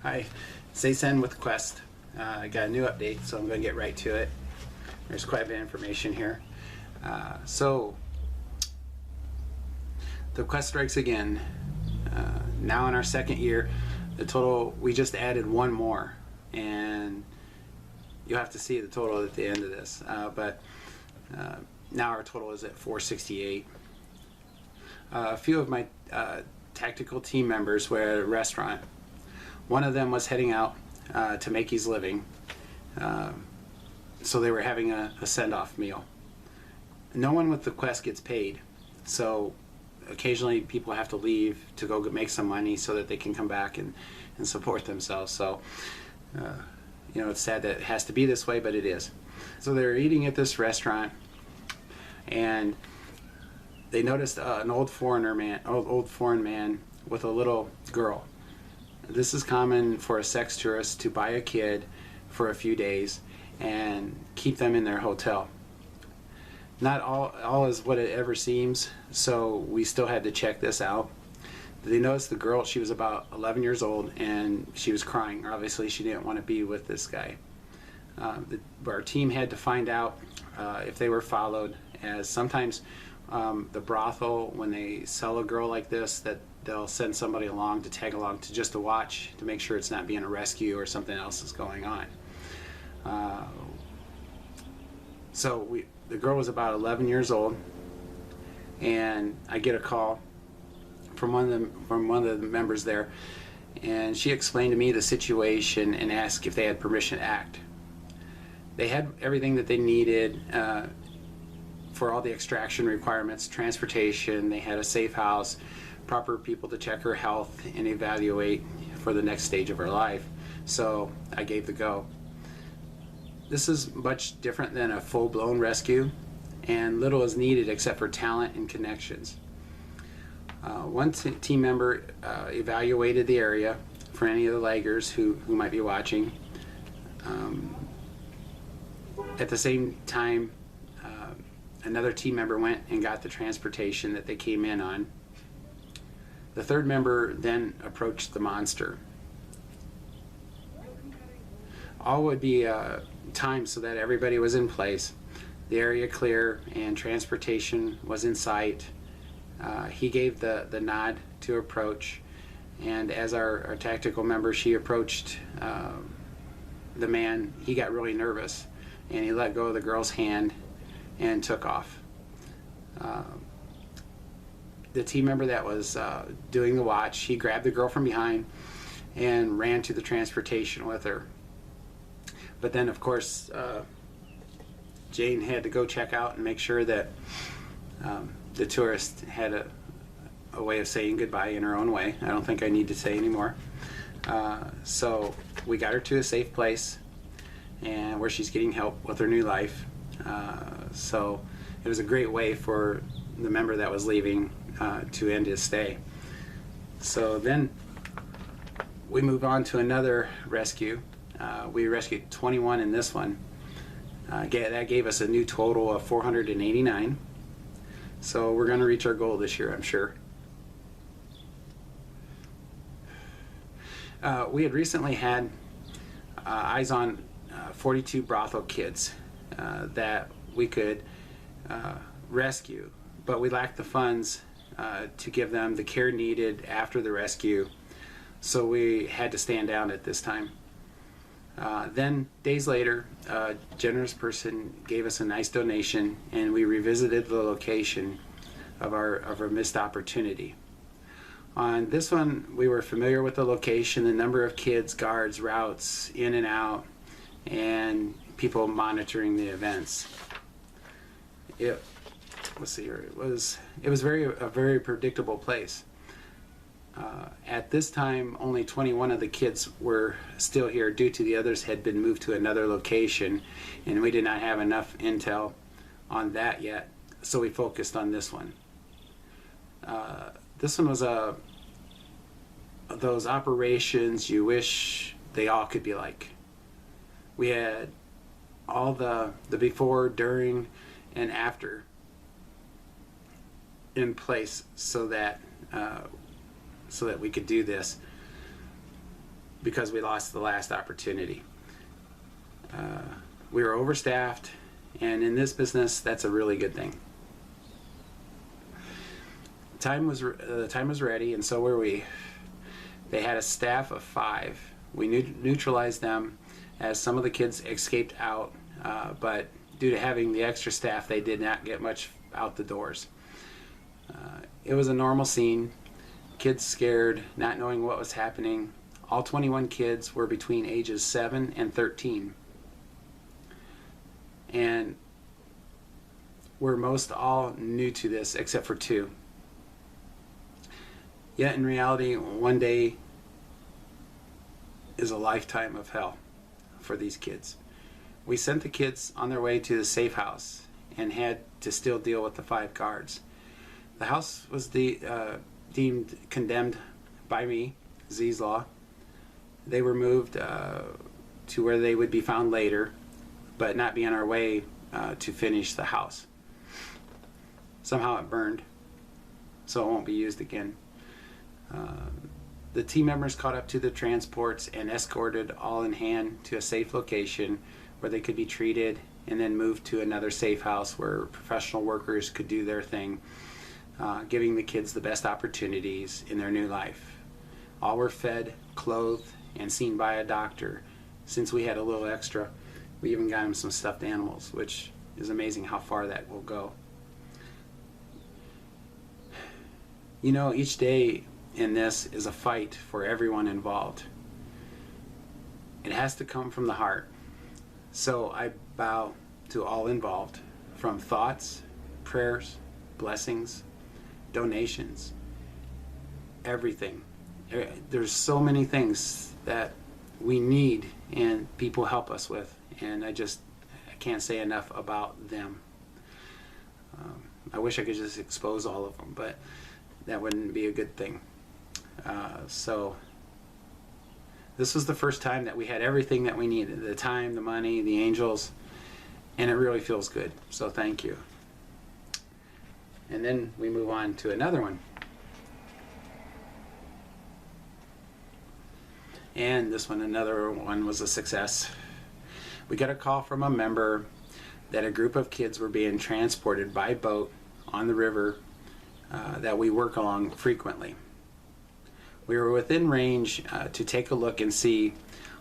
Hi, it's Asen with Quest. I got a new update, so I'm going to get right to it. There's quite a bit of information here. So, the Quest strikes again. Now in our second year, the total, we just added one more, and you'll have to see the total at the end of this. But now our total is at 468. A few of my tactical team members were at a restaurant. One of them was heading out to make his living, so they were having a send-off meal. No one with the Quest gets paid, so occasionally people have to leave to go make some money so that they can come back and support themselves. So, you know, it's sad that it has to be this way, but it is. So they're eating at this restaurant, and they noticed an old foreign man with a little girl. This is common for a sex tourist to buy a kid for a few days and keep them in their hotel. Not all is what it ever seems, so we still had to check this out. They noticed the girl, she was about 11 years old, and she was crying. Obviously, she didn't want to be with this guy. Our team had to find out if they were followed, as sometimes the brothel, when they sell a girl like this, that they'll send somebody along to tag along to just to watch, to make sure it's not being a rescue or something else is going on. So the girl was about 11 years old, and I get a call from one of the members there, and she explained to me the situation and asked if they had permission to act. They had everything that they needed for all the extraction requirements, transportation. They had a safe house, proper people to check her health and evaluate for the next stage of her life. So I gave the go. This is much different than a full-blown rescue, and little is needed except for talent and connections. One team member evaluated the area for any of the laggers who might be watching. At the same time, another team member went and got the transportation that they came in on. The third member then approached the monster. All would be timed so that everybody was in place, the area clear, and transportation was in sight. He gave the nod to approach, and as our tactical member, she approached the man. He got really nervous, and he let go of the girl's hand and took off. The team member that was doing the watch, he grabbed the girl from behind and ran to the transportation with her. But then, of course, Jane had to go check out and make sure that the tourist had a way of saying goodbye in her own way. I don't think I need to say anymore. So we got her to a safe place, and where she's getting help with her new life. So it was a great way for the member that was leaving to end his stay. So then we moved on to another rescue. We rescued 21 in this one. That gave us a new total of 489. So we're going to reach our goal this year, I'm sure. We had recently had eyes on 42 brothel kids that we could rescue, but we lacked the funds to give them the care needed after the rescue, so we had to stand down at this time. Then days later, a generous person gave us a nice donation, and we revisited the location of our missed opportunity. On this one, we were familiar with the location, the number of kids, guards, routes, in and out, and people monitoring the events. Let's see here. It was a very predictable place. At this time, only 21 of the kids were still here due to the others had been moved to another location, and we did not have enough intel on that yet, so we focused on this one. This one was those operations you wish they all could be like. We had all the before, during, and after in place so that we could do this. because we lost the last opportunity. We were overstaffed, and in this business, that's a really good thing. The time was ready, and so were we. They had a staff of 5. We neutralized them as some of the kids escaped out, but due to having the extra staff, they did not get much out the doors. It was a normal scene. Kids scared, not knowing what was happening. All 21 kids were between ages 7 and 13. And we're most all new to this except for 2. Yet in reality, one day is a lifetime of hell for these kids. We sent the kids on their way to the safe house and had to still deal with the 5 guards. The house was deemed condemned by me, Z's Law. They were moved to where they would be found later, but not be on our way to finish the house. Somehow it burned, so it won't be used again. The team members caught up to the transports and escorted all in hand to a safe location where they could be treated, and then moved to another safe house where professional workers could do their thing, giving the kids the best opportunities in their new life. All were fed, clothed, and seen by a doctor. Since we had a little extra, we even got them some stuffed animals, which is amazing how far that will go. You know, each day in this is a fight for everyone involved. It has to come from the heart. So I bow to all involved, from thoughts, prayers, blessings, donations, everything. There's so many things that we need and people help us with, and I can't say enough about them. I wish I could just expose all of them, but that wouldn't be a good thing. So this was the first time that we had everything that we needed: the time, the money, the angels, and it really feels good. So thank you. And then we move on to another one. And this one, another one, was a success. We got a call from a member that a group of kids were being transported by boat on the river that we work along frequently. We were within range to take a look and see.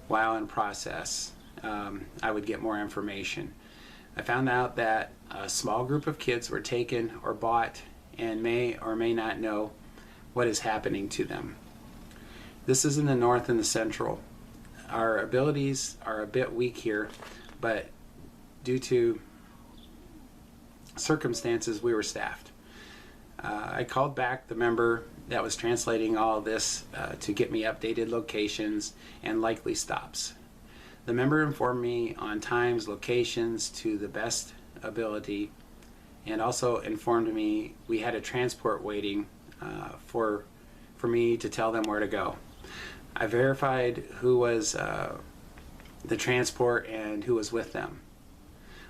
While in process, I would get more information. I found out that a small group of kids were taken or bought and may or may not know what is happening to them. This is in the north and the central. Our abilities are a bit weak here, but due to circumstances, we were staffed. I called back the member that was translating all of this to get me updated locations and likely stops. The member informed me on times, locations to the best ability, and also informed me we had a transport waiting for me to tell them where to go. I verified who was the transport and who was with them.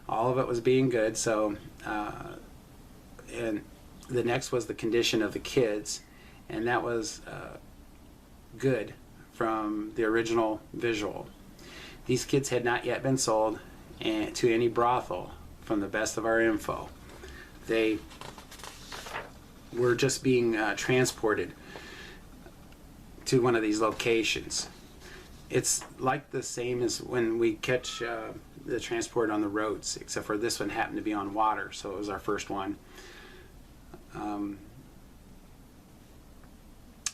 All of it was being good, so and the next was the condition of the kids, and that was good from the original visual. These kids had not yet been sold to any brothel from the best of our info. They were just being transported to one of these locations. It's like the same as when we catch the transport on the roads, except for this one happened to be on water, so it was our first one.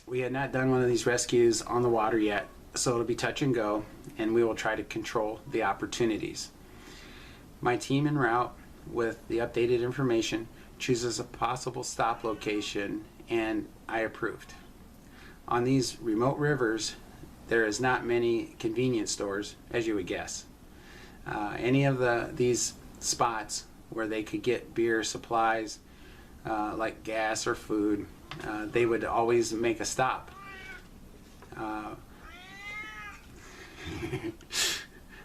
We had not done one of these rescues on the water yet, so it'll be touch and go, and we will try to control the opportunities. My team en route with the updated information chooses a possible stop location, and I approved. On these remote rivers, there is not many convenience stores, as you would guess. Any of these spots where they could get beer, supplies, like gas or food, they would always make a stop.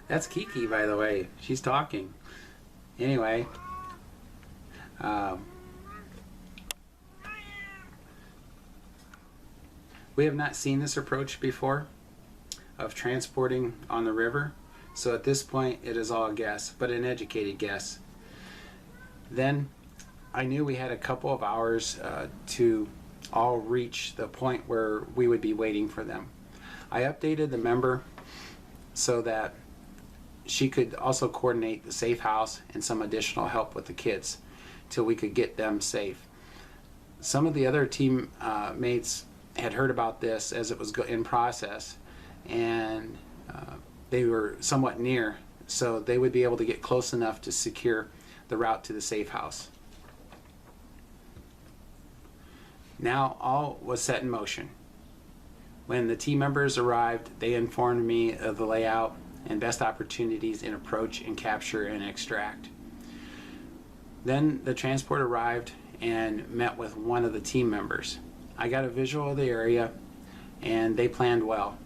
That's Kiki, by the way. She's talking. Anyway, we have not seen this approach before. of transporting on the river. So at this point, it is all a guess, but an educated guess. Then I knew we had a couple of hours to all reach the point where we would be waiting for them. I updated the member so that she could also coordinate the safe house and some additional help with the kids till we could get them safe. Some of the other team mates had heard about this as it was in process, and they were somewhat near, so they would be able to get close enough to secure the route to the safe house. Now all was set in motion. When the team members arrived, they informed me of the layout and best opportunities in approach and capture and extract. Then the transport arrived and met with one of the team members. I got a visual of the area, and they planned well.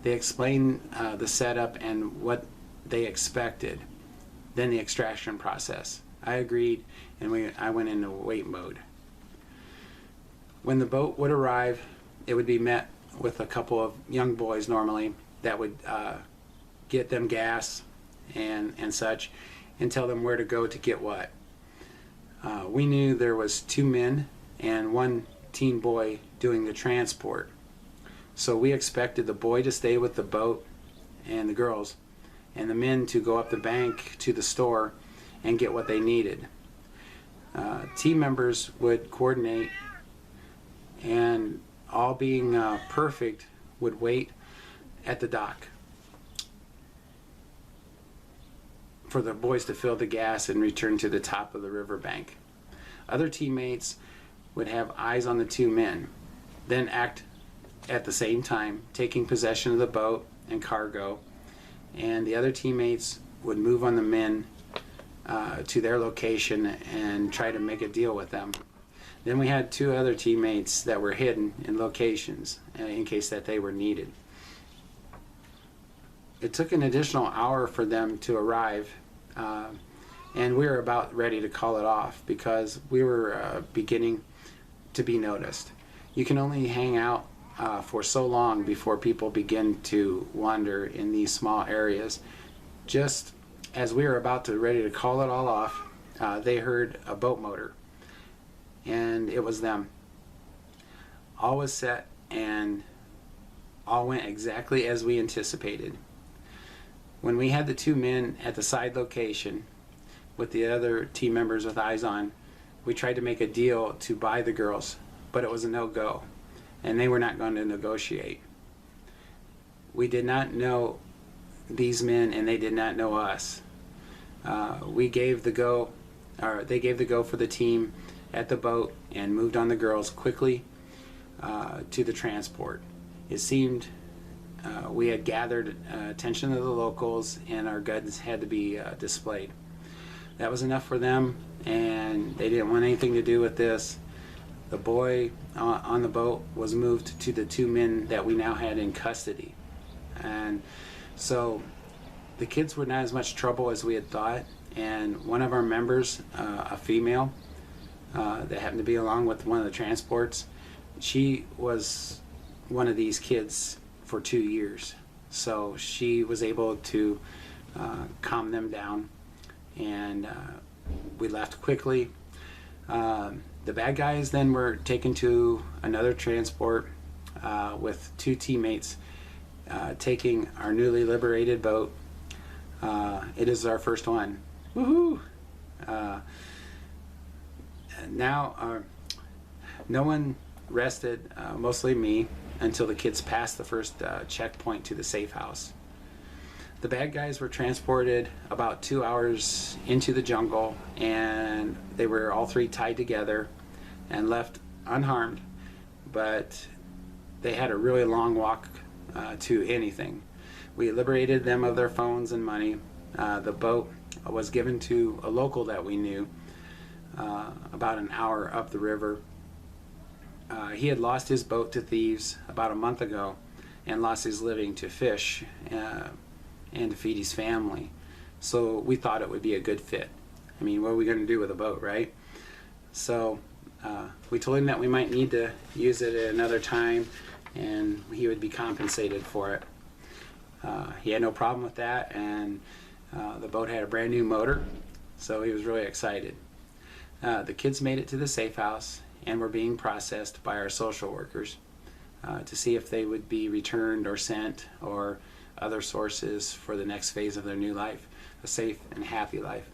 They explained the setup and what they expected, then the extraction process. I agreed, and I went into wait mode. When the boat would arrive, it would be met with a couple of young boys normally that would get them gas and such, and tell them where to go to get what. We knew there was 2 men and 1 teen boy doing the transport. So we expected the boy to stay with the boat and the girls, and the men to go up the bank to the store and get what they needed. Team members would coordinate, and all being perfect, would wait at the dock for the boys to fill the gas and return to the top of the riverbank. Other teammates would have eyes on the 2 men, then act at the same time, taking possession of the boat and cargo, and the other teammates would move on the men to their location and try to make a deal with them. Then we had 2 other teammates that were hidden in locations in case that they were needed. It took an additional hour for them to arrive, and we were about ready to call it off because we were beginning to be noticed. You can only hang out for so long before people begin to wander in these small areas. Just as we were about to ready to call it all off, they heard a boat motor, and it was them. All was set, and all went exactly as we anticipated. When we had the 2 men at the side location with the other team members with eyes on, we tried to make a deal to buy the girls, but it was a no-go, and they were not going to negotiate. We did not know these men, and they did not know us. They gave the go for the team at the boat and moved on the girls quickly to the transport. It seemed we had gathered attention of the locals, and our guns had to be displayed. That was enough for them, and they didn't want anything to do with this. The boy on the boat was moved to the 2 men that we now had in custody. And so the kids were not as much trouble as we had thought, and one of our members, a female that happened to be along with one of the transports, she was one of these kids for 2 years. So she was able to calm them down, and we left quickly. The bad guys then were taken to another transport with 2 teammates taking our newly liberated boat. It is our first one. Woohoo! Now no one rested, mostly me, until the kids passed the first checkpoint to the safe house. The bad guys were transported about 2 hours into the jungle, and they were all 3 tied together and left unharmed, but they had a really long walk to anything. We liberated them of their phones and money. The boat was given to a local that we knew about an hour up the river. He had lost his boat to thieves about a month ago and lost his living to fish and to feed his family. So we thought it would be a good fit. I mean, what are we going to do with a boat, right? So we told him that we might need to use it at another time, and he would be compensated for it. He had no problem with that, and the boat had a brand new motor, so he was really excited. The kids made it to the safe house and were being processed by our social workers to see if they would be returned or sent or other sources for the next phase of their new life, a safe and happy life.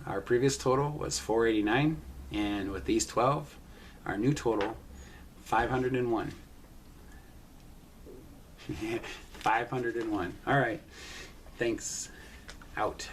Our previous total was 489, and with these 12, our new total, 501. 501. All right. Thanks. Out.